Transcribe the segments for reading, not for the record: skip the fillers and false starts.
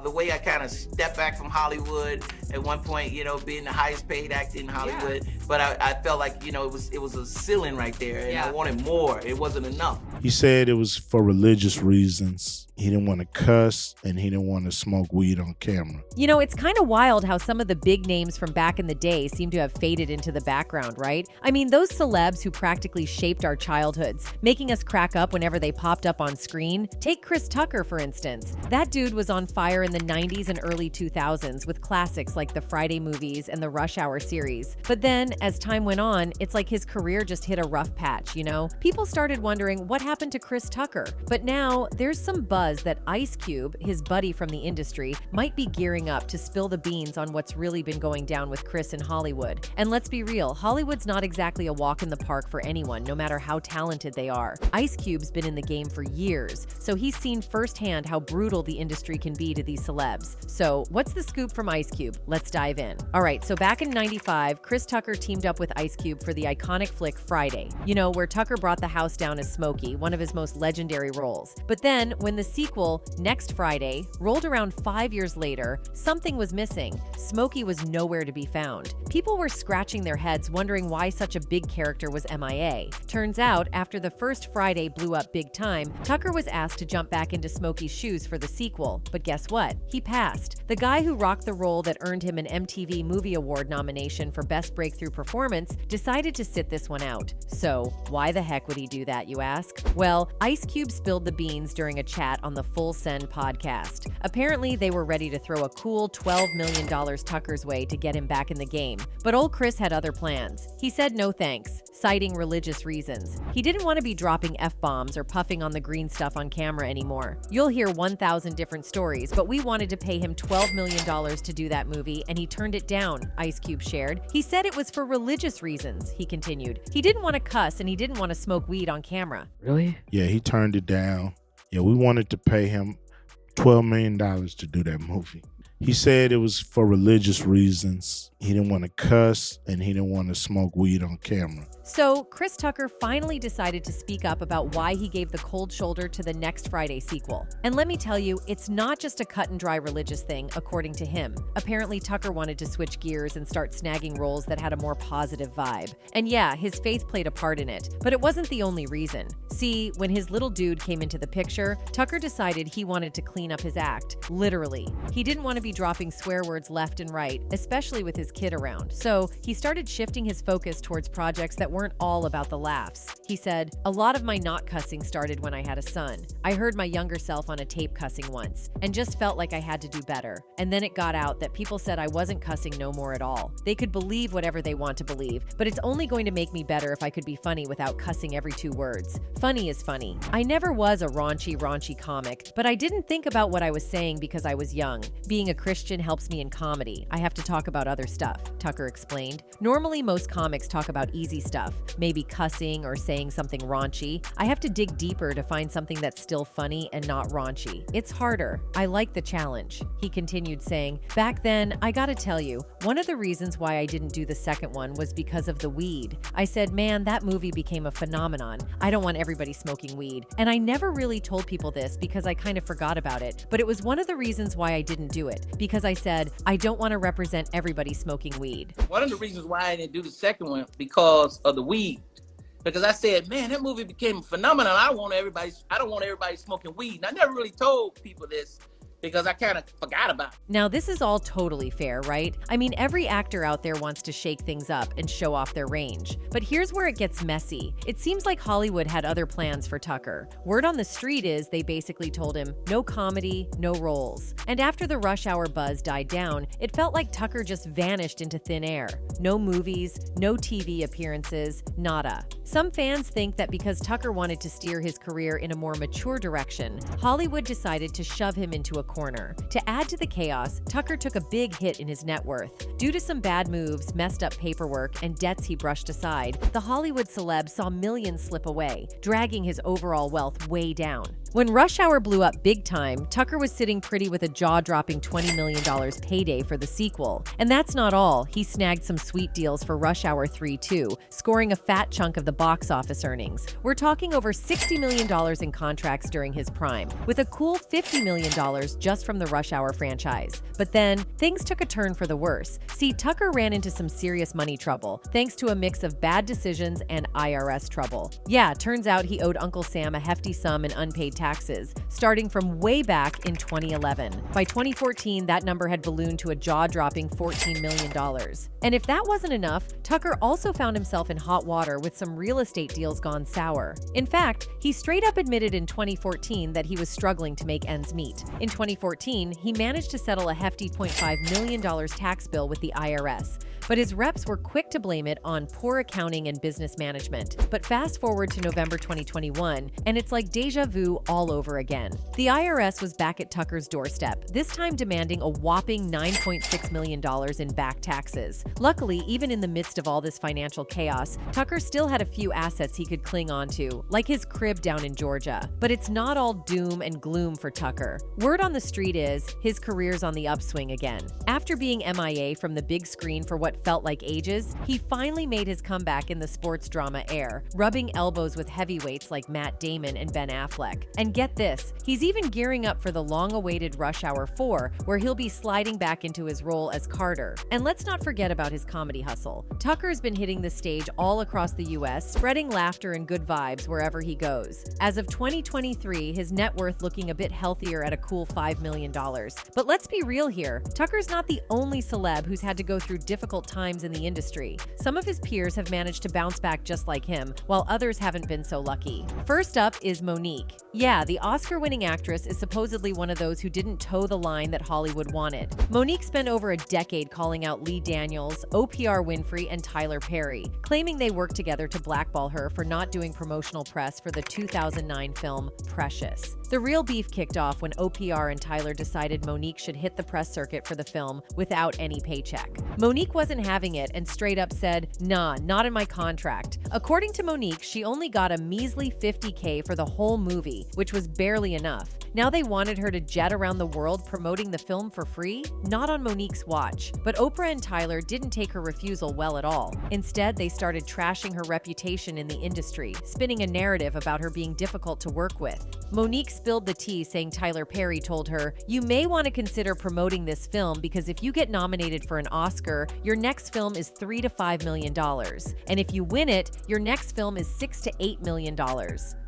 the way I kind of stepped back from Hollywood at one point, being the highest paid actor in Hollywood. Yeah. But I felt like, it was a ceiling right there, and I wanted more. It wasn't enough. He said it was for religious reasons. He didn't want to cuss, and he didn't want to smoke weed on camera. It's kind of wild how some of the big names from back in the day seem to have faded into the background, right? I mean, those celebs who practically shaped our childhoods, making us crack up whenever they popped up on screen. Take Chris Tucker, for instance. That dude was on fire in the 90s and early 2000s with classics like the Friday movies and the Rush Hour series. But then, as time went on, it's like his career just hit a rough patch, People started wondering what happened to Chris Tucker. But now, there's some buzz that Ice Cube, his buddy from the industry, might be gearing up to spill the beans on what's really been going down with Chris in Hollywood. And let's be real, Hollywood's not exactly a walk in the park for anyone, no matter how talented they are. Ice Cube's been in the game for years, so he's seen firsthand how brutal the industry can be to these celebs. So, what's the scoop from Ice Cube? Let's dive in. Alright, so back in '95, Chris Tucker teamed up with Ice Cube for the iconic flick Friday, where Tucker brought the house down as Smokey, one of his most legendary roles. But then, when the sequel, Next Friday, rolled around 5 years later, something was missing. Smokey was nowhere to be found. People were scratching their heads wondering why such a big character was MIA. Turns out, after the first Friday blew up big time, Tucker was asked to jump back into Smokey's shoes for the sequel. But guess what? He passed. The guy who rocked the role that earned him an MTV Movie Award nomination for Best Breakthrough Performance decided to sit this one out. So, why the heck would he do that, you ask? Well, Ice Cube spilled the beans during a chat on the Full Send podcast. Apparently, they were ready to throw a cool $12 million Tucker's way to get him back in the game. But old Chris had other plans. He said no thanks, citing religious reasons. He didn't want to be dropping F-bombs or puffing on the green stuff on camera anymore. You'll hear 1,000 different stories, but we wanted to pay him $12 million to do that movie, and he turned it down, Ice Cube shared. He said it was for religious reasons, he continued. He didn't want to cuss, and he didn't want to smoke weed on camera. Really? Yeah, he turned it down. Yeah, we wanted to pay him $12 million to do that movie. He said it was for religious reasons. He didn't want to cuss, and he didn't want to smoke weed on camera. So, Chris Tucker finally decided to speak up about why he gave the cold shoulder to the Next Friday sequel. And let me tell you, it's not just a cut and dry religious thing, according to him. Apparently, Tucker wanted to switch gears and start snagging roles that had a more positive vibe. And yeah, his faith played a part in it, but it wasn't the only reason. See, when his little dude came into the picture, Tucker decided he wanted to clean up his act, literally. He didn't want to be dropping swear words left and right, especially with his kid around. So, he started shifting his focus towards projects that weren't all about the laughs. He said, "A lot of my not cussing started when I had a son. I heard my younger self on a tape cussing once, and just felt like I had to do better. And then it got out that people said I wasn't cussing no more at all. They could believe whatever they want to believe, but it's only going to make me better if I could be funny without cussing every 2 words. Funny is funny. I never was a raunchy comic, but I didn't think about what I was saying because I was young. Being a Christian helps me in comedy. I have to talk about other stuff," Tucker explained. Normally, most comics talk about easy stuff, maybe cussing or saying something raunchy. I have to dig deeper to find something that's still funny and not raunchy. It's harder. I like the challenge. He continued saying, "Back then, I gotta tell you, one of the reasons why I didn't do the second one was because of the weed. I said, man, that movie became a phenomenon. I don't want everybody smoking weed. And I never really told people this because I kind of forgot about it, but it was one of the reasons why I didn't do it, because I said, I don't want to represent everybody smoking weed." One of the reasons why I didn't do the second one because of the weed. Because I said, man, that movie became a phenomenon. I don't want everybody smoking weed. And I never really told people this because I kind of forgot about it. Now, this is all totally fair, right? I mean, every actor out there wants to shake things up and show off their range. But here's where it gets messy. It seems like Hollywood had other plans for Tucker. Word on the street is they basically told him, no comedy, no roles. And after the Rush Hour buzz died down, it felt like Tucker just vanished into thin air. No movies, no TV appearances, nada. Some fans think that because Tucker wanted to steer his career in a more mature direction, Hollywood decided to shove him into a corner. To add to the chaos, Tucker took a big hit in his net worth. Due to some bad moves, messed up paperwork, and debts he brushed aside, the Hollywood celeb saw millions slip away, dragging his overall wealth way down. When Rush Hour blew up big time, Tucker was sitting pretty with a jaw-dropping $20 million payday for the sequel. And that's not all. He snagged some sweet deals for Rush Hour 3 too, scoring a fat chunk of the box office earnings. We're talking over $60 million in contracts during his prime, with a cool $50 million just from the Rush Hour franchise. But then, things took a turn for the worse. See, Tucker ran into some serious money trouble, thanks to a mix of bad decisions and IRS trouble. Yeah, turns out he owed Uncle Sam a hefty sum in unpaid taxes, starting from way back in 2011. By 2014, that number had ballooned to a jaw-dropping $14 million. And if that wasn't enough, Tucker also found himself in hot water with some real estate deals gone sour. In fact, he straight up admitted in 2014 that he was struggling to make ends meet. In 2014, he managed to settle a hefty $0.5 million tax bill with the IRS, but his reps were quick to blame it on poor accounting and business management. But fast forward to November 2021, and it's like deja vu all over again. The IRS was back at Tucker's doorstep, this time demanding a whopping $9.6 million in back taxes. Luckily, even in the midst of all this financial chaos, Tucker still had a few assets he could cling on to, like his crib down in Georgia. But it's not all doom and gloom for Tucker. Word on the street is his career's on the upswing again. After being MIA from the big screen for what felt like ages, he finally made his comeback in the sports drama Air, rubbing elbows with heavyweights like Matt Damon and Ben Affleck. And get this, he's even gearing up for the long-awaited Rush Hour 4, where he'll be sliding back into his role as Carter. And let's not forget about his comedy hustle. Tucker's been hitting the stage all across the US, spreading laughter and good vibes wherever he goes. As of 2023, his net worth looking a bit healthier at a cool $5 million. But let's be real here, Tucker's not the only celeb who's had to go through difficult times in the industry. Some of his peers have managed to bounce back just like him, while others haven't been so lucky. First up is Monique. Yeah, the Oscar-winning actress is supposedly one of those who didn't toe the line that Hollywood wanted. Monique spent over a decade calling out Lee Daniels, OPR Winfrey, and Tyler Perry, claiming they worked together to blackball her for not doing promotional press for the 2009 film Precious. The real beef kicked off when OPR and Tyler decided Monique should hit the press circuit for the film without any paycheck. Monique wasn't having it and straight up said, "Nah, not in my contract." According to Monique, she only got a measly $50K for the whole movie, which was barely enough. Now they wanted her to jet around the world promoting the film for free? Not on Monique's watch. But Oprah and Tyler didn't take her refusal well at all. Instead, they started trashing her reputation in the industry, spinning a narrative about her being difficult to work with. Monique spilled the tea, saying Tyler Perry told her, "You may want to consider promoting this film because if you get nominated for an Oscar, your next film is $3 to $5 million. And if you win it, your next film is $6 to $8 million."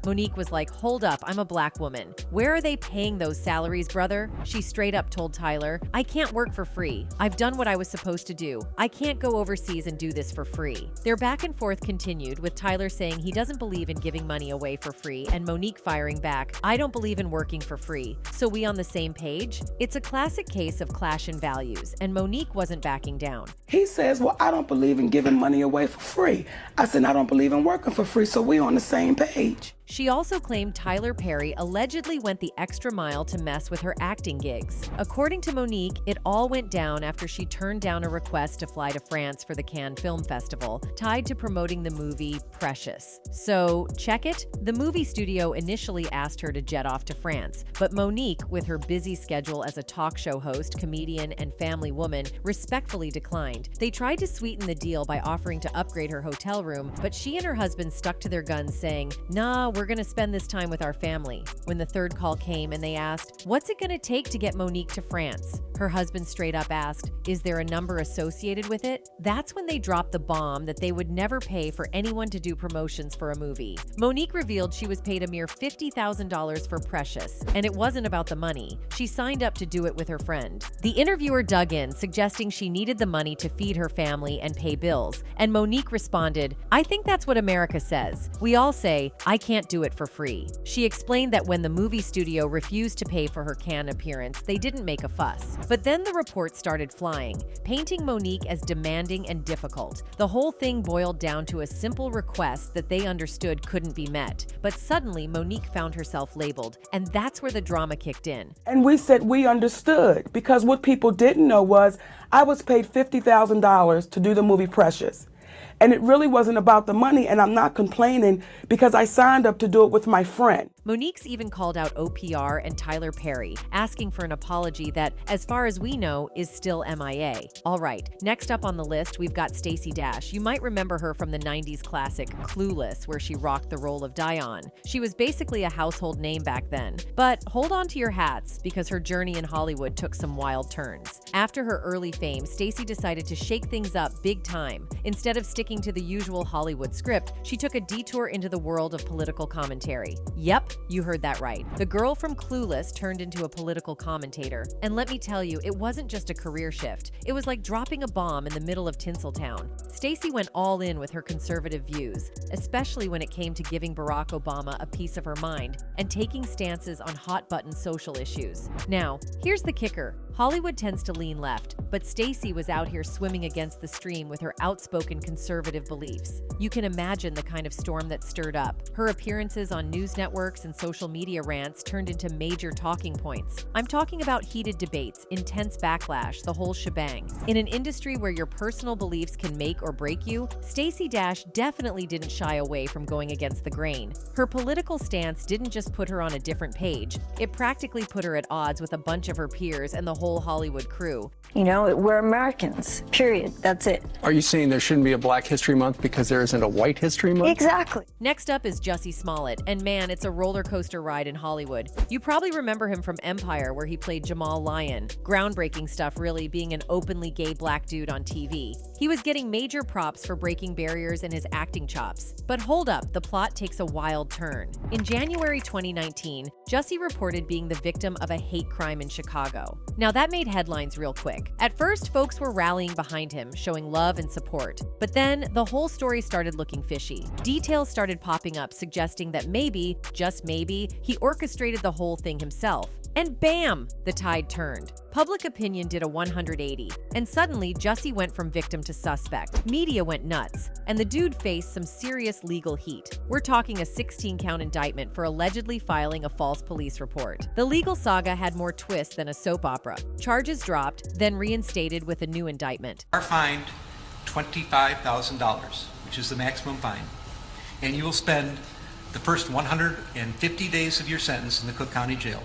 Monique was like, "Hold up, I'm a black woman. Where are they paying those salaries, brother?" She straight up told Tyler, "I can't work for free. I've done what I was supposed to do. I can't go overseas and do this for free." Their back and forth continued, with Tyler saying he doesn't believe in giving money away for free, and Monique firing back, "I don't believe in working for free. So we on the same page?" It's a classic case of clash in values, and Monique wasn't backing down. He says, "Well, I don't believe in giving money away for free." I said, "I don't believe in working for free, so we on the same page." She also claimed Tyler Perry allegedly went the extra mile to mess with her acting gigs. According to Monique, it all went down after she turned down a request to fly to France for the Cannes Film Festival, tied to promoting the movie Precious. So, check it? The movie studio initially asked her to jet off to France, but Monique, with her busy schedule as a talk show host, comedian, and family woman, respectfully declined. They tried to sweeten the deal by offering to upgrade her hotel room, but she and her husband stuck to their guns, saying, "Nah, we're gonna spend this time with our family." When the third call came and they asked, "What's it gonna take to get Monique to France?" her husband straight up asked, "Is there a number associated with it?" That's when they dropped the bomb that they would never pay for anyone to do promotions for a movie. Monique revealed she was paid a mere $50,000 for Precious, and it wasn't about the money. She signed up to do it with her friend. The interviewer dug in, suggesting she needed the money to feed her family and pay bills, and Monique responded, "I think that's what America says. We all say, I can't do it for free." She explained that when the movie studio refused to pay for her Cannes appearance, they didn't make a fuss. But then the reports started flying, painting Monique as demanding and difficult. The whole thing boiled down to a simple request that they understood couldn't be met. But suddenly, Monique found herself labeled, and that's where the drama kicked in. And we said we understood, because what people didn't know was I was paid $50,000 to do the movie Precious. And it really wasn't about the money, and I'm not complaining because I signed up to do it with my friend. Monique's even called out OPR and Tyler Perry, asking for an apology that, as far as we know, is still MIA. All right, next up on the list, we've got Stacy Dash. You might remember her from the 90s classic Clueless, where she rocked the role of Diane. She was basically a household name back then. But hold on to your hats, because her journey in Hollywood took some wild turns. After her early fame, Stacy decided to shake things up big time. Instead of sticking to the usual Hollywood script, she took a detour into the world of political commentary. Yep, you heard that right. The girl from Clueless turned into a political commentator. And let me tell you, it wasn't just a career shift. It was like dropping a bomb in the middle of Tinseltown. Stacy went all in with her conservative views, especially when it came to giving Barack Obama a piece of her mind and taking stances on hot-button social issues. Now, here's the kicker. Hollywood tends to lean left, but Stacy was out here swimming against the stream with her outspoken conservative beliefs. You can imagine the kind of storm that stirred up. Her appearances on news networks and social media rants turned into major talking points. I'm talking about heated debates, intense backlash, the whole shebang. In an industry where your personal beliefs can make or break you, Stacy Dash definitely didn't shy away from going against the grain. Her political stance didn't just put her on a different page, it practically put her at odds with a bunch of her peers and the whole Hollywood crew. You know, we're Americans, period. That's it. Are you saying there shouldn't be a Black History Month because there isn't a White History Month? Exactly. Next up is Jussie Smollett, and man, it's a roller coaster ride in Hollywood. You probably remember him from Empire, where he played Jamal Lyon. Groundbreaking stuff, really, being an openly gay black dude on TV. He was getting major props for breaking barriers in his acting chops. But hold up, the plot takes a wild turn. In January 2019, Jussie reported being the victim of a hate crime in Chicago. Now that made headlines real quick. At first, folks were rallying behind him, showing love and support. But then, the whole story started looking fishy. Details started popping up suggesting that maybe, just maybe, he orchestrated the whole thing himself. And bam! The tide turned. Public opinion did a 180, and suddenly Jussie went from victim to suspect. Media went nuts, and the dude faced some serious legal heat. We're talking a 16-count indictment for allegedly filing a false police report. The legal saga had more twists than a soap opera. Charges dropped, then reinstated with a new indictment. Are fined $25,000, which is the maximum fine, and you will spend the first 150 days of your sentence in the Cook County Jail.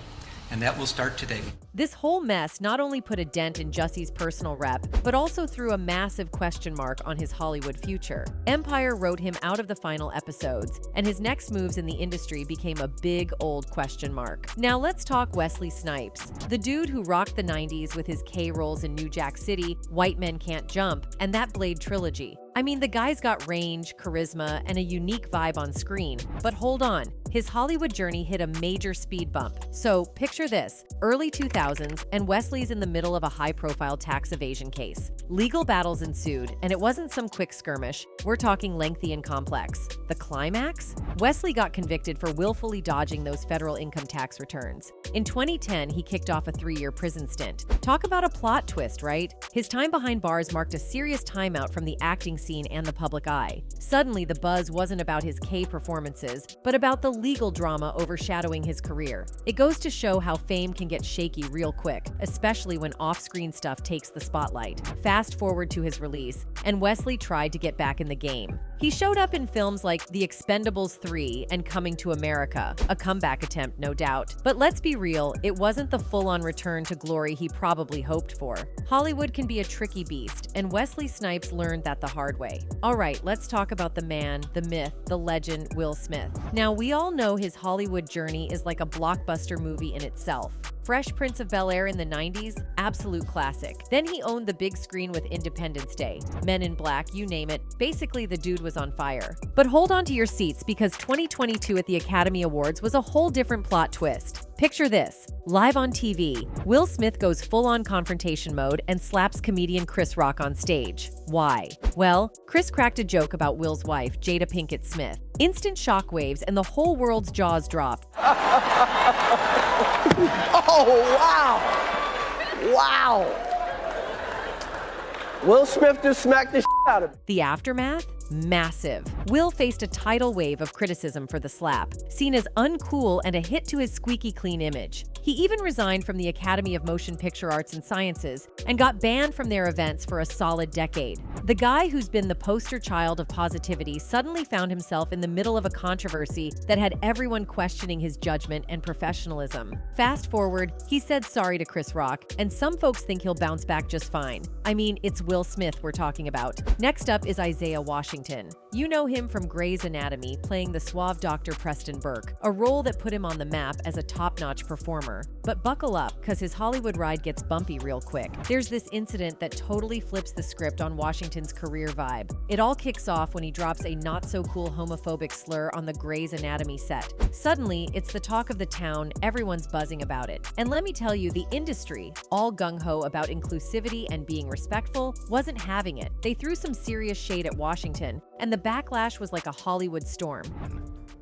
And that will start today. This whole mess not only put a dent in Jussie's personal rep, but also threw a massive question mark on his Hollywood future. Empire wrote him out of the final episodes, and his next moves in the industry became a big old question mark. Now let's talk Wesley Snipes, the dude who rocked the 90s with his K roles in New Jack City, White Men Can't Jump, and that Blade trilogy. I mean, the guy's got range, charisma, and a unique vibe on screen. But hold on, his Hollywood journey hit a major speed bump. So picture this, early 2000s, and Wesley's in the middle of a high-profile tax evasion case. Legal battles ensued, and it wasn't some quick skirmish. We're talking lengthy and complex. The climax? Wesley got convicted for willfully dodging those federal income tax returns. In 2010, he kicked off a 3-year prison stint. Talk about a plot twist, right? His time behind bars marked a serious timeout from the acting scene and the public eye. Suddenly, the buzz wasn't about his K performances, but about the legal drama overshadowing his career. It goes to show how fame can get shaky real quick, especially when off-screen stuff takes the spotlight. Fast forward to his release, and Wesley tried to get back in the game. He showed up in films like The Expendables 3 and Coming to America, a comeback attempt, no doubt. But let's be real, it wasn't the full-on return to glory he probably hoped for. Hollywood can be a tricky beast, and Wesley Snipes learned that the hard way. All right, let's talk about the man, the myth, the legend, Will Smith. Now, we all know his Hollywood journey is like a blockbuster movie in itself. Fresh Prince of Bel-Air in the 90s? Absolute classic. Then he owned the big screen with Independence Day, Men in Black, you name it. Basically, the dude was on fire. But hold on to your seats, because 2022 at the Academy Awards was a whole different plot twist. Picture this. Live on TV, Will Smith goes full-on confrontation mode and slaps comedian Chris Rock on stage. Why? Well, Chris cracked a joke about Will's wife, Jada Pinkett Smith. Instant shockwaves and the whole world's jaws dropped. Oh, wow. Wow. Will Smith just smacked the shit out of me. The aftermath? Massive. Will faced a tidal wave of criticism for the slap, seen as uncool and a hit to his squeaky clean image. He even resigned from the Academy of Motion Picture Arts and Sciences and got banned from their events for a solid decade. The guy who's been the poster child of positivity suddenly found himself in the middle of a controversy that had everyone questioning his judgment and professionalism. Fast forward, he said sorry to Chris Rock, and some folks think he'll bounce back just fine. I mean, it's Will Smith we're talking about. Next up is Isaiah Washington. You know him from Grey's Anatomy, playing the suave Dr. Preston Burke, a role that put him on the map as a top-notch performer. But buckle up, because his Hollywood ride gets bumpy real quick. There's this incident that totally flips the script on Washington's career vibe. It all kicks off when he drops a not-so-cool homophobic slur on the Grey's Anatomy set. Suddenly, it's the talk of the town, everyone's buzzing about it. And let me tell you, the industry, all gung-ho about inclusivity and being respectful, wasn't having it. They threw some serious shade at Washington, and the backlash was like a Hollywood storm.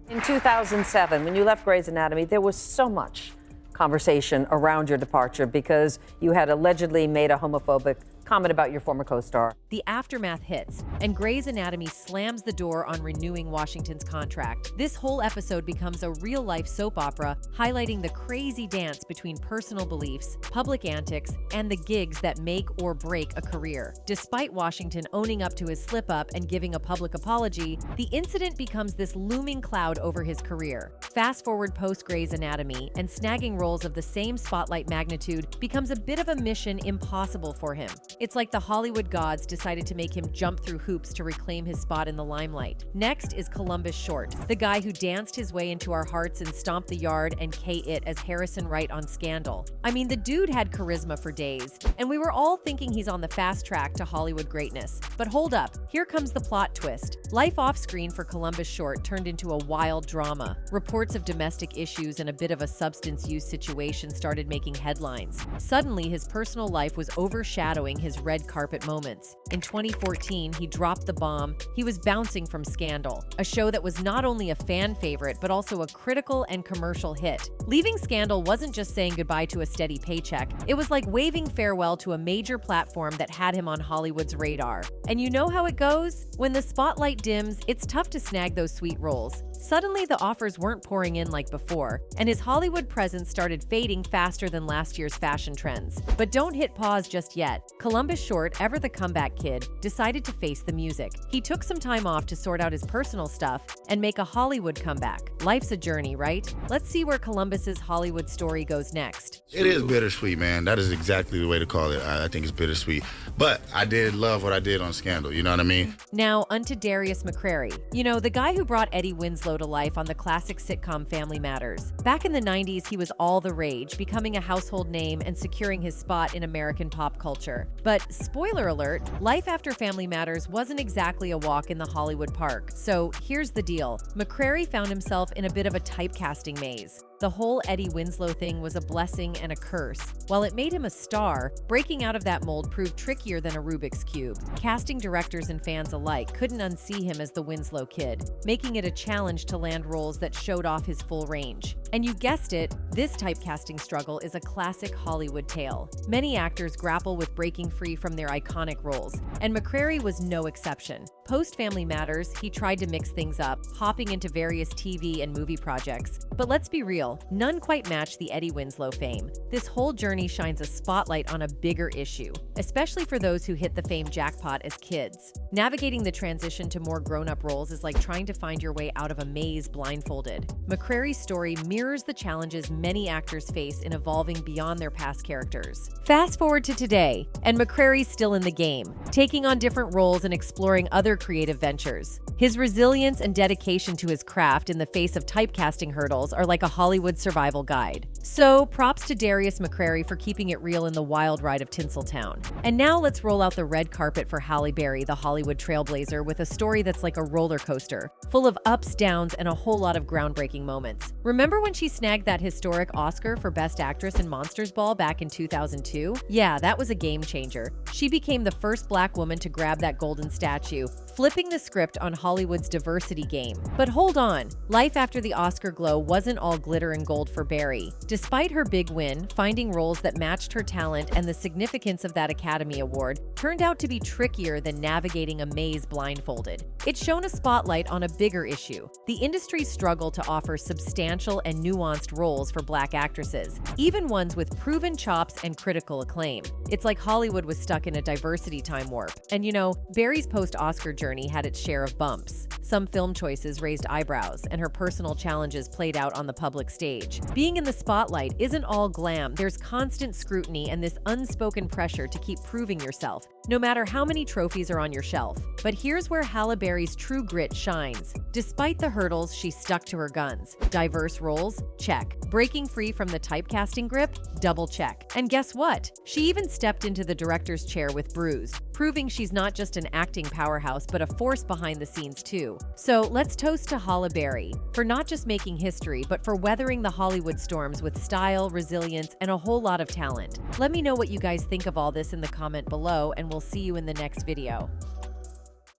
In 2007, when you left Grey's Anatomy, there was so much conversation around your departure because you had allegedly made a homophobic comment about your former co-star. The aftermath hits, and Grey's Anatomy slams the door on renewing Washington's contract. This whole episode becomes a real-life soap opera highlighting the crazy dance between personal beliefs, public antics, and the gigs that make or break a career. Despite Washington owning up to his slip-up and giving a public apology, the incident becomes this looming cloud over his career. Fast forward post-Grey's Anatomy, and snagging roles of the same spotlight magnitude becomes a bit of a mission impossible for him. It's like the Hollywood gods decided to make him jump through hoops to reclaim his spot in the limelight. Next is Columbus Short, the guy who danced his way into our hearts and stomped the yard and K-It as Harrison Wright on Scandal. I mean, the dude had charisma for days, and we were all thinking he's on the fast track to Hollywood greatness. But hold up, here comes the plot twist. Life off-screen for Columbus Short turned into a wild drama. Reports of domestic issues and a bit of a substance use situation started making headlines. Suddenly, his personal life was overshadowing his red carpet moments. In 2014, he dropped the bomb. He was bouncing from Scandal, a show that was not only a fan favorite, but also a critical and commercial hit. Leaving Scandal wasn't just saying goodbye to a steady paycheck. It was like waving farewell to a major platform that had him on Hollywood's radar. And you know how it goes? When the spotlight dims, it's tough to snag those sweet roles. Suddenly, the offers weren't pouring in like before, and his Hollywood presence started fading faster than last year's fashion trends. But don't hit pause just yet. Columbus Short, ever the comeback kid, decided to face the music. He took some time off to sort out his personal stuff and make a Hollywood comeback. Life's a journey, right? Let's see where Columbus's Hollywood story goes next. It is bittersweet, man. That is exactly the way to call it. I think it's bittersweet. But I did love what I did on Scandal, you know what I mean? Now, unto Darius McCrary. You know, the guy who brought Eddie Winslow to life on the classic sitcom Family Matters. Back in the 90s, he was all the rage, becoming a household name and securing his spot in American pop culture. But spoiler alert, life after Family Matters wasn't exactly a walk in the Hollywood park. So here's the deal. McCrary found himself in a bit of a typecasting maze. The whole Eddie Winslow thing was a blessing and a curse. While it made him a star, breaking out of that mold proved trickier than a Rubik's Cube. Casting directors and fans alike couldn't unsee him as the Winslow kid, making it a challenge to land roles that showed off his full range. And you guessed it, this typecasting struggle is a classic Hollywood tale. Many actors grapple with breaking free from their iconic roles, and McCrary was no exception. Post-Family Matters, he tried to mix things up, hopping into various TV and movie projects. But let's be real, none quite match the Eddie Winslow fame. This whole journey shines a spotlight on a bigger issue, especially for those who hit the fame jackpot as kids. Navigating the transition to more grown-up roles is like trying to find your way out of a maze blindfolded. McCrary's story mirrors the challenges many actors face in evolving beyond their past characters. Fast forward to today, and McCrary's still in the game, taking on different roles and exploring other creative ventures. His resilience and dedication to his craft in the face of typecasting hurdles are like a Hollywood survival guide. So, props to Darius McCrary for keeping it real in the wild ride of Tinseltown. And now let's roll out the red carpet for Halle Berry, the Hollywood trailblazer, with a story that's like a roller coaster, full of ups, downs, and a whole lot of groundbreaking moments. Remember when she snagged that historic Oscar for Best Actress in Monsters Ball back in 2002? Yeah, that was a game changer. She became the first Black woman to grab that golden statue, flipping the script on Hollywood's diversity game. But hold on, life after the Oscar glow wasn't all glitter and gold for Berry. Despite her big win, finding roles that matched her talent and the significance of that Academy Award turned out to be trickier than navigating a maze blindfolded. It shone a spotlight on a bigger issue: the industry's struggle to offer substantial and nuanced roles for Black actresses, even ones with proven chops and critical acclaim. It's like Hollywood was stuck in a diversity time warp. And you know, Berry's post-Oscar journey had its share of bumps. Some film choices raised eyebrows, and her personal challenges played out on the public stage. Being in the spotlight isn't all glam. There's constant scrutiny and this unspoken pressure to keep proving yourself, no matter how many trophies are on your shelf. But here's where Halle Berry's true grit shines. Despite the hurdles, she stuck to her guns. Diverse roles? Check. Breaking free from the typecasting grip? Double check. And guess what? She even stepped into the director's chair with Bruised, proving she's not just an acting powerhouse, but a force behind the scenes too. So let's toast to Halle Berry for not just making history, but for weathering the Hollywood storms with style, resilience, and a whole lot of talent. Let me know what you guys think of all this in the comment below, and we'll see you in the next video.